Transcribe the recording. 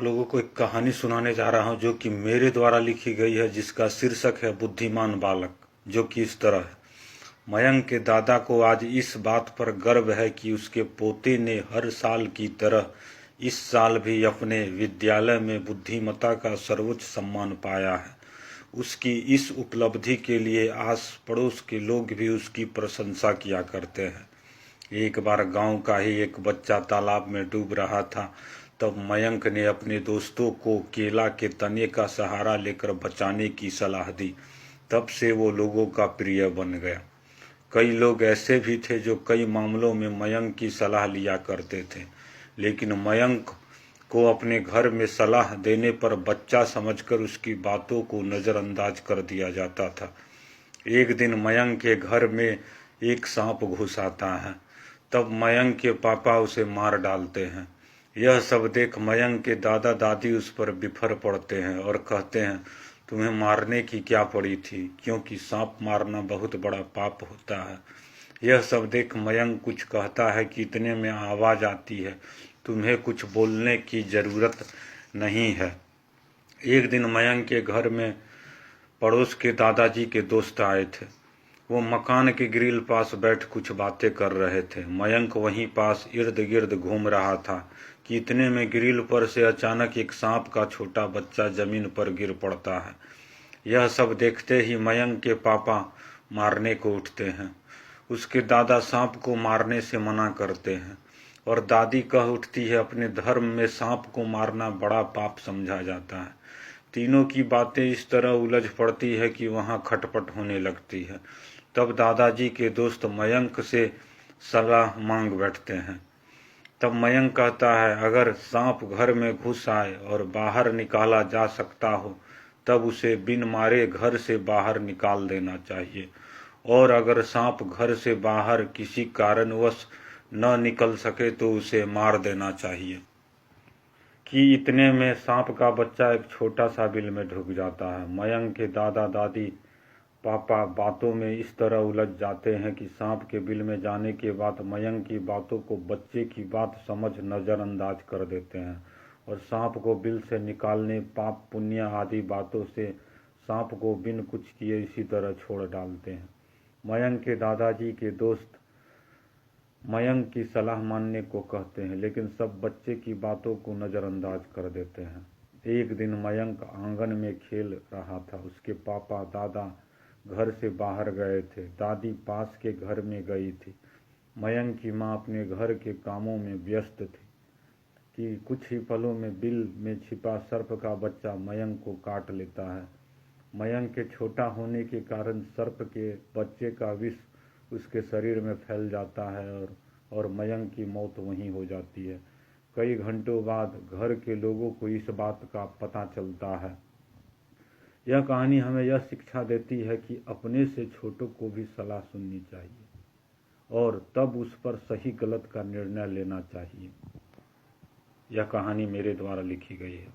आप लोगों को एक कहानी सुनाने जा रहा हूं जो कि मेरे द्वारा लिखी गई है, जिसका शीर्षक है बुद्धिमान बालक, जो कि इस तरह है। मयंक के दादा को आज इस बात पर गर्व है कि उसके पोते ने हर साल की तरह इस साल भी अपने विद्यालय में बुद्धिमत्ता का सर्वोच्च सम्मान पाया है। उसकी इस उपलब्धि के लिए आस पड़ोस के लोग भी उसकी प्रशंसा किया करते हैं। एक बार गांव का ही एक बच्चा तालाब में डूब रहा था, तब मयंक ने अपने दोस्तों को केला के तने का सहारा लेकर बचाने की सलाह दी। तब से वो लोगों का प्रिय बन गया। कई लोग ऐसे भी थे जो कई मामलों में मयंक की सलाह लिया करते थे, लेकिन मयंक को अपने घर में सलाह देने पर बच्चा समझकर उसकी बातों को नज़रअंदाज कर दिया जाता था। एक दिन मयंक के घर में एक सांप घुस आता है। तब मयंक के पापा उसे मार डालते हैं। यह सब देख मयंक के दादा दादी उस पर बिफर पड़ते हैं और कहते हैं, तुम्हें मारने की क्या पड़ी थी, क्योंकि सांप मारना बहुत बड़ा पाप होता है। यह सब देख मयंक कुछ कहता है कि इतने में आवाज़ आती है, तुम्हें कुछ बोलने की ज़रूरत नहीं है। एक दिन मयंक के घर में पड़ोस के दादाजी के दोस्त आए थे। वो मकान के ग्रिल पास बैठ कुछ बातें कर रहे थे। मयंक वहीं पास इर्द गिर्द घूम रहा था कि इतने में ग्रिल पर से अचानक एक सांप का छोटा बच्चा जमीन पर गिर पड़ता है। यह सब देखते ही मयंक के पापा मारने को उठते हैं। उसके दादा सांप को मारने से मना करते हैं और दादी कह उठती है, अपने धर्म में सांप को मारना बड़ा पाप समझा जाता है। तीनों की बातें इस तरह उलझ पड़ती है कि वहाँ खटपट होने लगती है। तब दादाजी के दोस्त मयंक से सलाह मांग बैठते हैं। तब मयंक कहता है, अगर सांप घर में घुस आए और बाहर निकाला जा सकता हो तब उसे बिन मारे घर से बाहर निकाल देना चाहिए, और अगर सांप घर से बाहर किसी कारणवश न निकल सके तो उसे मार देना चाहिए। कि इतने में सांप का बच्चा एक छोटा सा बिल में ढुक जाता है। मयंक के दादा दादी पापा बातों में इस तरह उलझ जाते हैं कि सांप के बिल में जाने के बाद मयंक की बातों को बच्चे की बात समझ नज़रअंदाज कर देते हैं और सांप को बिल से निकालने, पाप पुण्य आदि बातों से सांप को बिन कुछ किए इसी तरह छोड़ डालते हैं। मयंक के दादाजी के दोस्त मयंक की सलाह मानने को कहते हैं, लेकिन सब बच्चे की बातों को नज़रअंदाज कर देते हैं। एक दिन मयंक आंगन में खेल रहा था। उसके पापा दादा घर से बाहर गए थे। दादी पास के घर में गई थी। मयंक की माँ अपने घर के कामों में व्यस्त थी कि कुछ ही पलों में बिल में छिपा सर्प का बच्चा मयंक को काट लेता है। मयंक के छोटा होने के कारण सर्प के बच्चे का विष उसके शरीर में फैल जाता है और मयंक की मौत वहीं हो जाती है। कई घंटों बाद घर के लोगों को इस बात का पता चलता है। यह कहानी हमें यह शिक्षा देती है कि अपने से छोटों को भी सलाह सुननी चाहिए और तब उस पर सही गलत का निर्णय लेना चाहिए। यह कहानी मेरे द्वारा लिखी गई है।